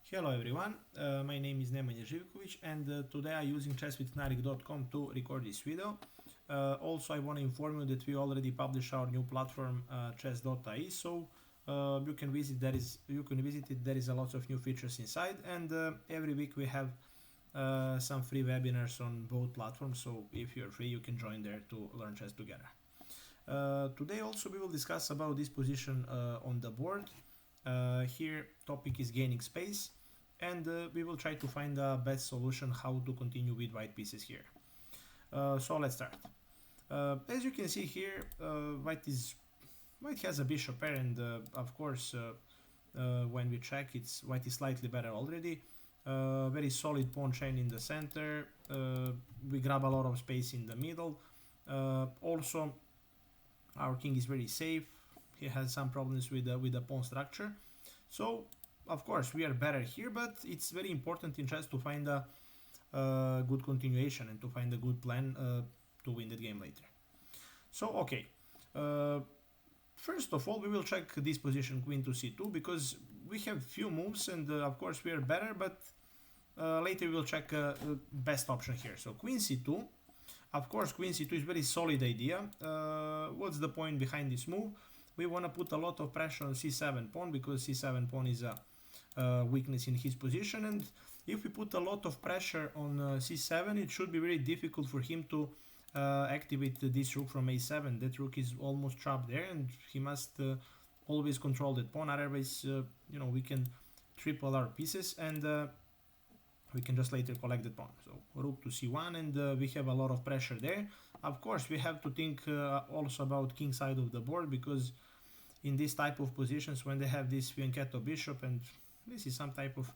Hello everyone, my name is Nemanja Živković and today I'm using chesswithnarik.com to record this video. Also I want to inform you that we already published our new platform chess.ai, so you can visit it. There is a lot of new features inside, and every week we have some free webinars on both platforms, so if you're free you can join there to learn chess together. Today also we will discuss about this position on the board. Here topic is gaining space, and we will try to find the best solution how to continue with white pieces here. So let's start. As you can see here, white has a bishop pair, and of course when we check, white is slightly better already. Very solid pawn chain in the center. We grab a lot of space in the middle. Also our king is very safe. He has some problems with the pawn structure. So of course we are better here, but it's very important in chess to find a good continuation and to find a good plan to win the game later. So okay, first of all we will check this position queen to c2, because we have few moves, and of course we are better, but later we will check best option here. So queen c2. Of course queen c2 is very solid idea. What's the point behind this move? We want to put a lot of pressure on c7 pawn, because c7 pawn is a weakness in his position, and if we put a lot of pressure on c7, it should be very difficult for him to activate this rook from a7. That rook is almost trapped there, and he must always control that pawn, otherwise we can triple our pieces, and we can just later collect the pawn. So rook to c1, and we have a lot of pressure there. Of course we have to think also about king side of the board, because in this type of positions, when they have this fianchetto bishop, and this is some type of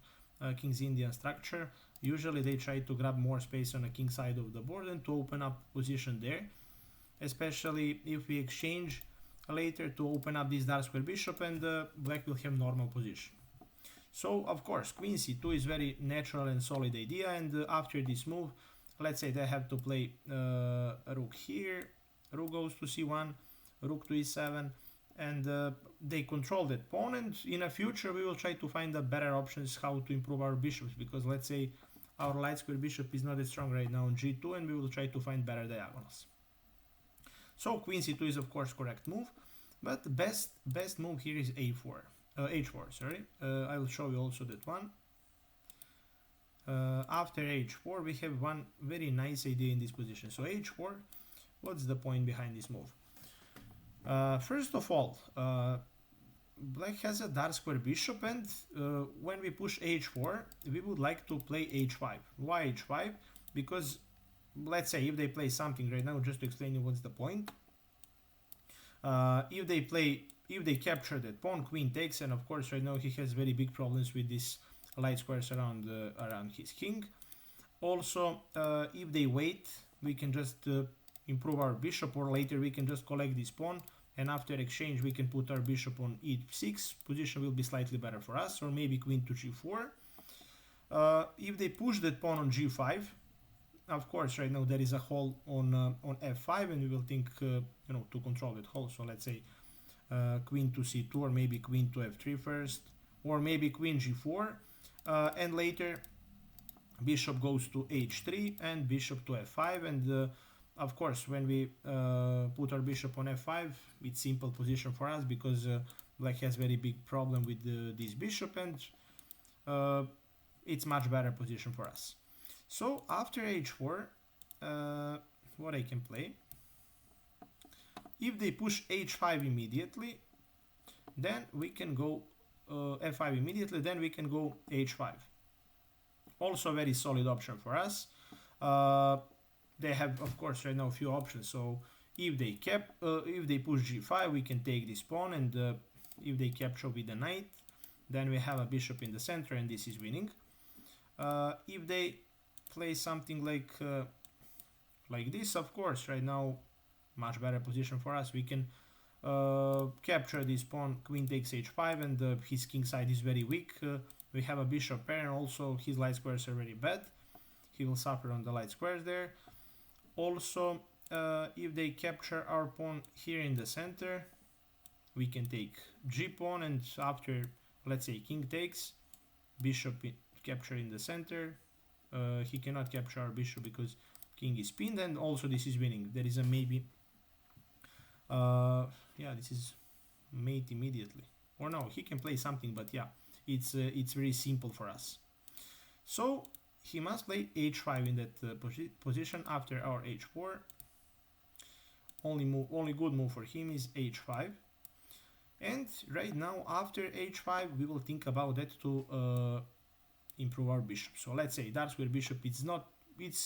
King's Indian structure, usually they try to grab more space on the king side of the board and to open up position there, especially if we exchange later to open up this dark square bishop, and black will have normal position. So of course queen c2 is very natural and solid idea, and after this move, let's say they have to play a rook here, rook goes to c1, rook to e7, and they control that pawn, and in the future we will try to find the better options how to improve our bishops, because let's say our light square bishop is not as strong right now on g2, and we will try to find better diagonals. So queen c2 is of course correct move, but best move here is a4, h4, sorry. I will show you also that one. After h4 we have one very nice idea in this position. So h4, what's the point behind this move? First of all, black has a dark square bishop, and when we push h4 we would like to play h5. Why h5? Because let's say if they play something right now, just to explain you what's the point. If they capture that pawn, queen takes, and of course right now he has very big problems with these light squares around his king. Also if they wait, we can just improve our bishop, or later we can just collect this pawn, and after exchange we can put our bishop on e6. Position will be slightly better for us, or maybe queen to g4. If they push that pawn on g5, of course right now there is a hole on f5, and we will think to control that hole. So let's say queen to c2, or maybe queen to f3 first, or maybe queen g4, and later bishop goes to h3 and bishop to f5, and of course when we put our bishop on f5, it's simple position for us, because black has very big problem with this bishop, and it's much better position for us. So after h4, what I can play, if they push h5 immediately, then we can go f5 immediately, then we can go h5. Also very solid option for us. They have of course right now a few options. So if they push g5, we can take this pawn, and if they capture with the knight, then we have a bishop in the center, and this is winning. If they play something like this, of course right now much better position for us. We can capture this pawn, queen takes h5, and his king side is very weak. We have a bishop pair, and also his light squares are very bad. He will suffer on the light squares there. Also if they capture our pawn here in the center, we can take g pawn, and after let's say king takes, bishop capture in the center. He cannot capture our bishop because king is pinned, and also this is winning. There is a maybe. Yeah, this is mate immediately. Or no, he can play something, but yeah, it's very simple for us. So he must play h5 in that position after our h4. Only good move for him is h5. And right now, after h5, we will think about that to improve our bishop. So let's say dark square bishop, it's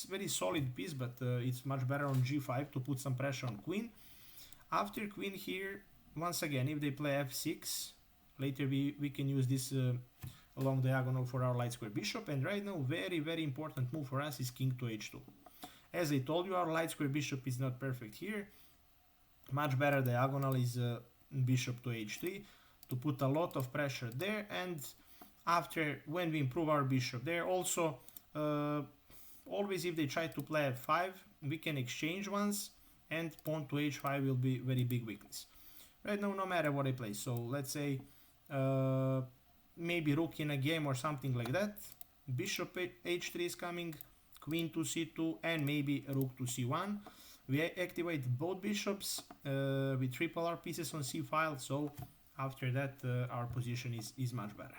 very solid piece, but it's much better on g5 to put some pressure on queen. After queen here, once again, if they play f6, later we can use this long diagonal for our light square bishop. And right now, very important move for us is king to h2. As I told you, our light square bishop is not perfect here. Much better diagonal is bishop to h3 to put a lot of pressure there. And after, when we improve our bishop there, also always if they try to play f5, we can exchange once, and pawn to h5 will be very big weakness. Right now, no matter what I play, so let's say maybe rook in a game or something like that, bishop h3 is coming, queen to c2, and maybe rook to c1. We activate both bishops with triple R pieces on c file, so after that our position is much better.